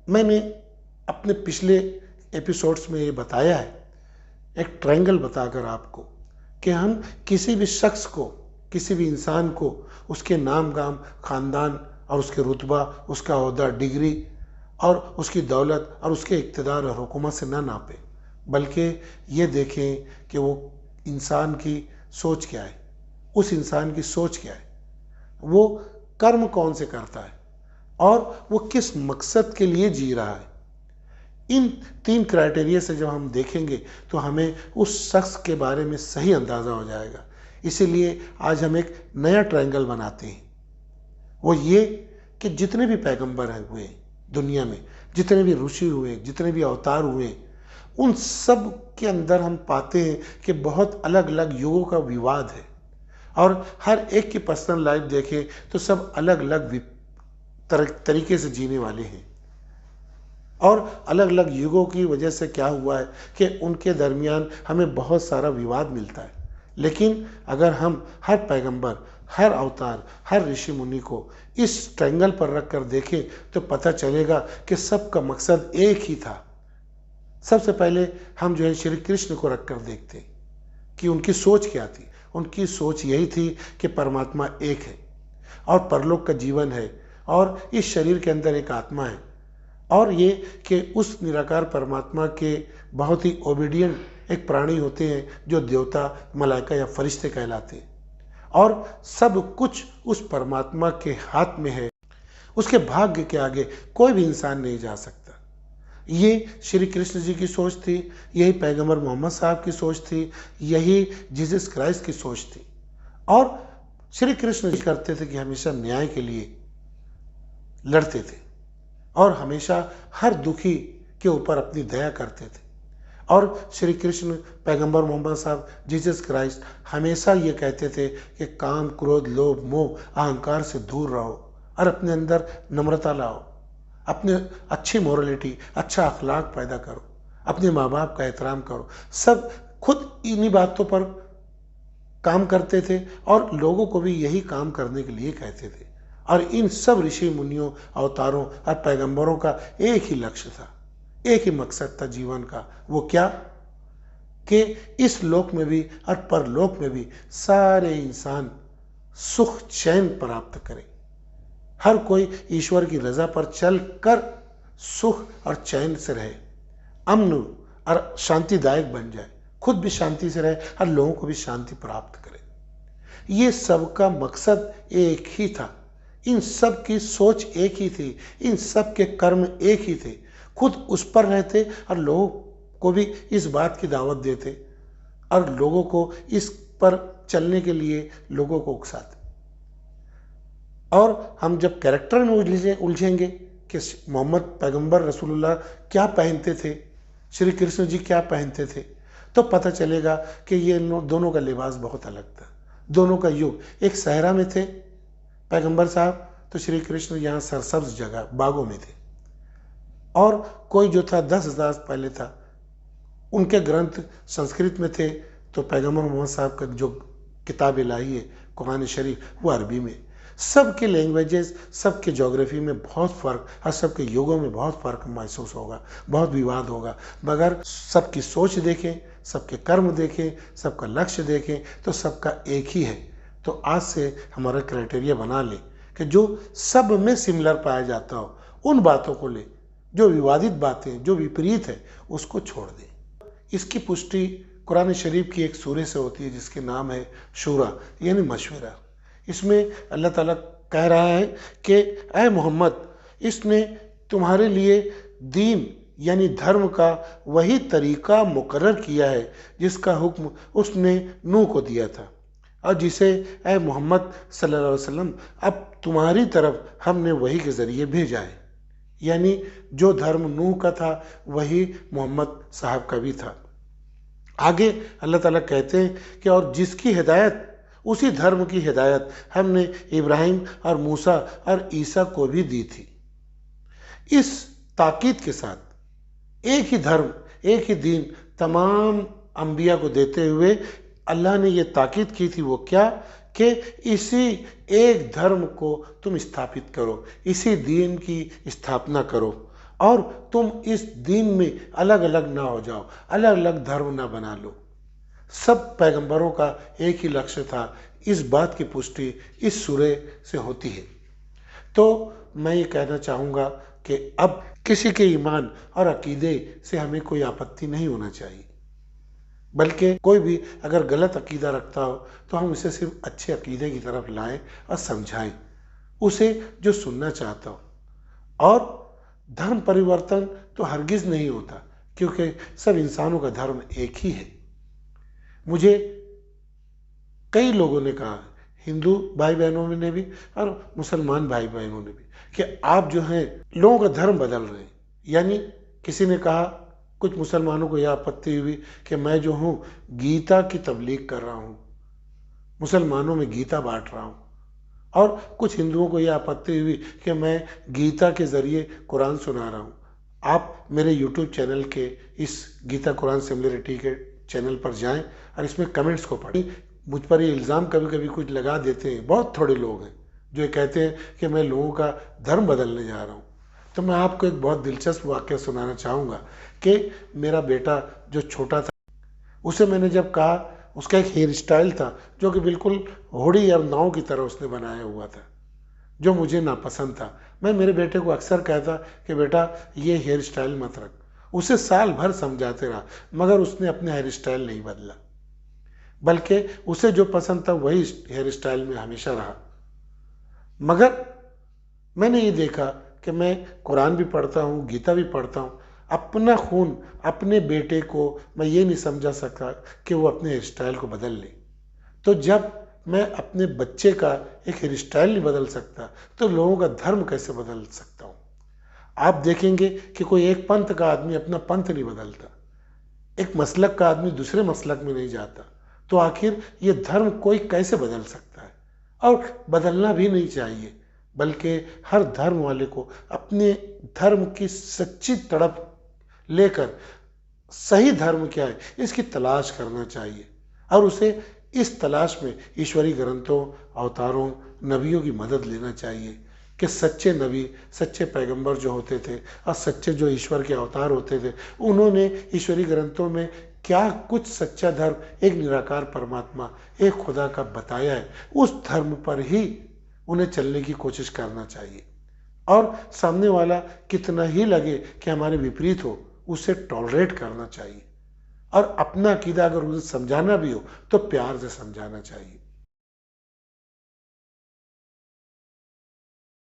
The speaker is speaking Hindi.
मैंने अपने पिछले एपिसोड्स में ये बताया है, एक ट्रायंगल बताकर आपको, कि हम किसी भी शख्स को, किसी भी इंसान को उसके नाम गाम, खानदान और उसके रुतबा, उसका ओहदा, डिग्री और उसकी दौलत और उसके इक़्तिदार और हुकूमत से ना नापें, बल्कि ये देखें कि वो इंसान की सोच क्या है, उस इंसान की सोच क्या है, वो कर्म कौन से करता है और वो किस मकसद के लिए जी रहा है। इन 3 क्राइटेरिया से जब हम देखेंगे तो हमें उस शख्स के बारे में सही अंदाज़ा हो जाएगा। इसीलिए आज हम एक नया ट्रायंगल बनाते हैं। वो ये कि जितने भी पैगंबर हैं हुए दुनिया में, जितने भी ऋषि हुए, जितने भी अवतार हुए, उन सब के अंदर हम पाते हैं कि बहुत अलग अलग युगों का विवाद है और हर एक की पर्सनल लाइफ देखें तो सब अलग अलग तरीके से जीने वाले हैं। और अलग अलग युगों की वजह से क्या हुआ है कि उनके दरमियान हमें बहुत सारा विवाद मिलता है। लेकिन अगर हम हर पैगंबर, हर अवतार, हर ऋषि मुनि को इस ट्रायंगल पर रख कर देखें तो पता चलेगा कि सबका मकसद एक ही था। सबसे पहले हम जो है श्री कृष्ण को रख कर देखते कि उनकी सोच क्या थी। उनकी सोच यही थी कि परमात्मा एक है और परलोक का जीवन है और इस शरीर के अंदर एक आत्मा है, और ये कि उस निराकार परमात्मा के बहुत ही ओबीडियंट एक प्राणी होते हैं जो देवता, मलाइका या फरिश्ते कहलाते हैं, और सब कुछ उस परमात्मा के हाथ में है। उसके भाग्य के आगे कोई भी इंसान नहीं जा सकता। ये श्री कृष्ण जी की सोच थी, यही पैगंबर मोहम्मद साहब की सोच थी, यही जीसस क्राइस्ट की सोच थी। और श्री कृष्ण जी करते थे कि हमेशा न्याय के लिए लड़ते थे और हमेशा हर दुखी के ऊपर अपनी दया करते थे। और श्री कृष्ण पैगंबर मोहम्मद साहब जीसस क्राइस्ट हमेशा ये कहते थे कि काम, क्रोध, लोभ, मोह, अहंकार से दूर रहो और अपने अंदर नम्रता लाओ, अपने अच्छी मोरलिटी, अच्छा अखलाक पैदा करो, अपने माँ बाप का एहतराम करो। सब खुद इन्हीं बातों पर काम करते थे और लोगों को भी यही काम करने के लिए कहते थे। और इन सब ऋषि मुनियों, अवतारों और पैगंबरों का एक ही लक्ष्य था, एक ही मकसद था जीवन का। वो क्या? कि इस लोक में भी और परलोक में भी सारे इंसान सुख चैन प्राप्त करें। हर कोई ईश्वर की रजा पर चल कर सुख और चैन से रहे, अमन और शांतिदायक बन जाए, खुद भी शांति से रहे और लोगों को भी शांति प्राप्त करे। ये सबका मकसद एक ही था, इन सब की सोच एक ही थी, इन सब के कर्म एक ही थे। खुद उस पर रहते और लोगों को भी इस बात की दावत देते और लोगों को इस पर चलने के लिए लोगों को उकसाते। और हम जब कैरेक्टर में उलझेंगे कि मोहम्मद पैगंबर रसूलुल्लाह क्या पहनते थे, श्री कृष्ण जी क्या पहनते थे, तो पता चलेगा कि ये दोनों का लिबास बहुत अलग था। दोनों का युग, एक सहरा में थे पैगंबर साहब तो श्री कृष्ण यहाँ सरसब्ज जगह बागों में थे। और कोई जो था 10,000 पहले था, उनके ग्रंथ संस्कृत में थे, तो पैगंबर मोहम्मद साहब का जो किताब इलाही है कुरान शरीफ वो अरबी में। सबके लैंग्वेजेस, सबके ज्योग्राफी में बहुत फ़र्क और सबके युगों में बहुत फ़र्क महसूस होगा, बहुत विवाद होगा, मगर सबकी सोच देखें, सबके कर्म देखें, सबका लक्ष्य देखें तो सबका एक ही है। तो आज से हमारा क्राइटेरिया बना लें कि जो सब में सिमिलर पाया जाता हो उन बातों को ले, जो विवादित बातें, जो विपरीत है उसको छोड़ दें। इसकी पुष्टि कुरान शरीफ की एक सूरे से होती है जिसके नाम है शूरा, यानी मशवरा। इसमें अल्लाह ताला कह रहा है कि ऐ मोहम्मद, इसने तुम्हारे लिए दीन यानी धर्म का वही तरीका मुकर्रर किया है जिसका हुक्म उसने नूह को दिया था, और जिसे ऐ मोहम्मद सल्लल्लाहु अलैहि वसल्लम अब तुम्हारी तरफ हमने वही के ज़रिए भेजा है। यानी जो धर्म नूह का था वही मोहम्मद साहब का भी था। आगे अल्लाह ताला कहते हैं कि और जिसकी हिदायत, उसी धर्म की हिदायत हमने इब्राहिम और मूसा और ईसा को भी दी थी। इस ताकीद के साथ एक ही धर्म, एक ही दीन तमाम अंबिया को देते हुए अल्लाह ने ये ताकीद की थी। वो क्या? कि इसी एक धर्म को तुम स्थापित करो, इसी दीन की स्थापना करो। और तुम इस दीन में अलग अलग ना हो जाओ, अलग अलग धर्म ना बना लो। सब पैगंबरों का एक ही लक्ष्य था। इस बात की पुष्टि इस सूरे से होती है। तो मैं ये कहना चाहूँगा कि अब किसी के ईमान और अकीदे से हमें कोई आपत्ति नहीं होना चाहिए, बल्कि कोई भी अगर गलत अकीदा रखता हो तो हम उसे सिर्फ अच्छे अकीदे की तरफ लाएं और समझाएं उसे जो सुनना चाहता हो। और धर्म परिवर्तन तो हरगिज नहीं होता, क्योंकि सब इंसानों का धर्म एक ही है। मुझे कई लोगों ने कहा, हिंदू भाई बहनों ने भी और मुसलमान भाई बहनों ने भी, कि आप जो हैं लोगों का धर्म बदल रहे हैं। यानी किसी ने कहा, कुछ मुसलमानों को यह आपत्ति हुई कि मैं जो हूँ गीता की तबलीग कर रहा हूँ, मुसलमानों में गीता बांट रहा हूँ। और कुछ हिंदुओं को यह आपत्ति हुई कि मैं गीता के जरिए कुरान सुना रहा हूँ। आप मेरे यूट्यूब चैनल के इस गीता कुरान सिमिलरिटी के चैनल पर जाएं और इसमें कमेंट्स को पढ़ें। मुझ पर ये इल्ज़ाम कभी कभी कुछ लगा देते हैं, बहुत थोड़े लोग हैं जो ये कहते हैं कि मैं लोगों का धर्म बदलने जा रहा हूँ। तो मैं आपको एक बहुत दिलचस्प वाक़या सुनाना चाहूँगा कि मेरा बेटा जो छोटा था, उसे मैंने जब कहा, उसका एक हेयर स्टाइल था जो कि बिल्कुल होड़ी और नाव की तरह उसने बनाया हुआ था, जो मुझे नापसंद था। मैं मेरे बेटे को अक्सर कहता कि बेटा ये हेयर स्टाइल मत रख। उसे साल भर समझाते रहा, मगर उसने अपने हेयर स्टाइल नहीं बदला, बल्कि उसे जो पसंद था वही हेयर स्टाइल में हमेशा रहा। मगर मैंने ये देखा कि मैं कुरान भी पढ़ता हूँ, गीता भी पढ़ता हूँ, अपना खून अपने बेटे को मैं ये नहीं समझा सका कि वो अपने हेयर स्टाइल को बदल ले। तो जब मैं अपने बच्चे का एक हेयर स्टाइल नहीं बदल सकता तो लोगों का धर्म कैसे बदल सकता हूँ। आप देखेंगे कि कोई एक पंथ का आदमी अपना पंथ नहीं बदलता, एक मसलक का आदमी दूसरे मसलक में नहीं जाता, तो आखिर ये धर्म कोई कैसे बदल सकता है। और बदलना भी नहीं चाहिए, बल्कि हर धर्म वाले को अपने धर्म की सच्ची तड़प लेकर सही धर्म क्या है इसकी तलाश करना चाहिए, और उसे इस तलाश में ईश्वरीय ग्रंथों, अवतारों, नबियों की मदद लेना चाहिए कि सच्चे नबी, सच्चे पैगंबर जो होते थे और सच्चे जो ईश्वर के अवतार होते थे, उन्होंने ईश्वरीय ग्रंथों में क्या कुछ सच्चा धर्म, एक निराकार परमात्मा, एक खुदा का बताया है, उस धर्म पर ही उन्हें चलने की कोशिश करना चाहिए। और सामने वाला कितना ही लगे कि हमारे विपरीत हो, उसे टॉलरेट करना चाहिए। और अपना अकीदा अगर उसे समझाना भी हो तो प्यार से समझाना चाहिए।